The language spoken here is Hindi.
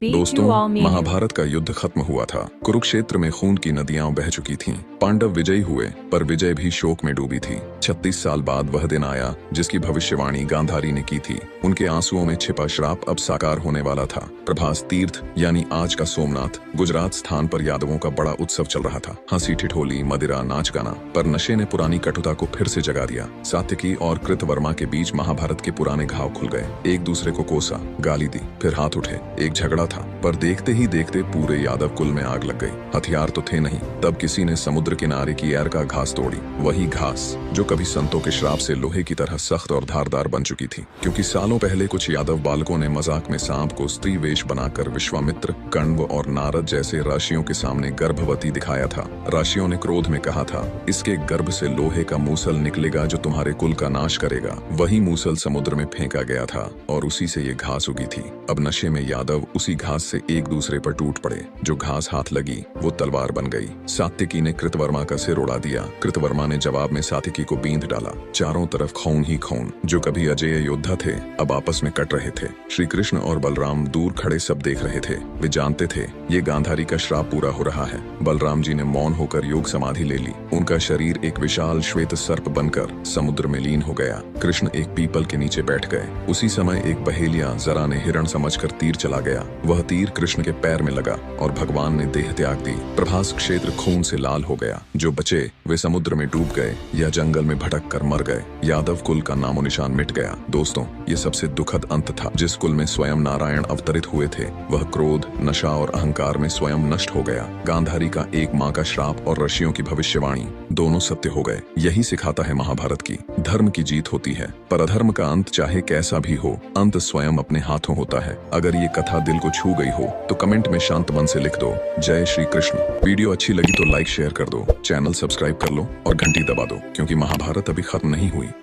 दोस्तों, महाभारत का युद्ध खत्म हुआ था। कुरुक्षेत्र में खून की नदियां बह चुकी थीं। पांडव विजयी हुए, पर विजय भी शोक में डूबी थी। 36 साल बाद वह दिन आया जिसकी भविष्यवाणी गांधारी ने की थी। उनके आंसुओं में छिपा श्राप अब साकार होने वाला था। प्रभास तीर्थ यानी आज का सोमनाथ गुजरात स्थान पर यादवों का बड़ा उत्सव चल रहा था। हंसी ठिठोली, मदिरा, नाच गाना, पर नशे ने पुरानी कटुता को फिर से जगा दिया। सात्यकी और कृतवर्मा के बीच महाभारत के पुराने घाव खुल गए। एक दूसरे को कोसा, गाली दी, फिर हाथ उठे। एक झगड़ा था, पर देखते ही देखते पूरे यादव कुल में आग लग गई। हथियार तो थे नहीं, तब किसी ने समुद्र किनारे की एर का घास तोड़ी। वही घास जो कभी संतों के श्राप से लोहे की तरह सख्त और धारदार बन चुकी थी। क्योंकि सालों पहले कुछ यादव बालकों ने मजाक में सांप को स्त्री वेश बनाकर विश्वामित्र, कण्व और नारद जैसे ऋषियों के सामने गर्भवती दिखाया था। ऋषियों ने क्रोध में कहा था, इसके गर्भ से लोहे का मूसल निकलेगा जो तुम्हारे कुल का नाश करेगा। वही मूसल समुद्र में फेंका गया था और उसी से ये घास उगी थी। अब नशे में यादव उसी घास से एक दूसरे पर टूट पड़े। जो घास हाथ लगी वो तलवार बन गई। सात्यकी ने कृतवर्मा का सिर उड़ा दिया। कृतवर्मा ने जवाब में सात्यकी को बींध डाला। चारों तरफ खून ही खून। जो कभी अजेय योद्धा थे अब आपस में कट रहे थे। श्री कृष्ण और बलराम दूर खड़े सब देख रहे थे। वे जानते थे ये गांधारी का श्राप पूरा हो रहा है। बलराम जी ने मौन होकर योग समाधि ले ली। उनका शरीर एक विशाल श्वेत सर्प बनकर समुद्र में लीन हो गया। कृष्ण एक पीपल के नीचे बैठ गए। उसी समय एक बहेलिया जरा ने हिरण समझकर तीर चला गया। वह तीर कृष्ण के पैर में लगा और भगवान ने देह त्याग दी। प्रभास क्षेत्र खून से लाल हो गया। जो बचे वे समुद्र में डूब गए या जंगल में भटक कर मर गए। यादव कुल का नामो निशान मिट गया। दोस्तों, ये सबसे दुखद अंत था। जिस कुल में स्वयं नारायण अवतरित हुए थे वह क्रोध, नशा और अहंकार में स्वयं नष्ट हो गया। गांधारी का एक माँ का श्राप और ऋषियों की भविष्यवाणी दोनों सत्य हो गए। यही सिखाता है महाभारत की धर्म की जीत होती है, पर अधर्म का अंत चाहे कैसा भी हो, अंत स्वयं अपने हाथों होता है। अगर ये कथा दिल को छू गई हो तो कमेंट में शांत मन से लिख दो, जय श्री कृष्ण। वीडियो अच्छी लगी तो लाइक शेयर कर दो, चैनल सब्सक्राइब कर लो और घंटी दबा दो, क्योंकि महाभारत अभी खत्म नहीं हुई।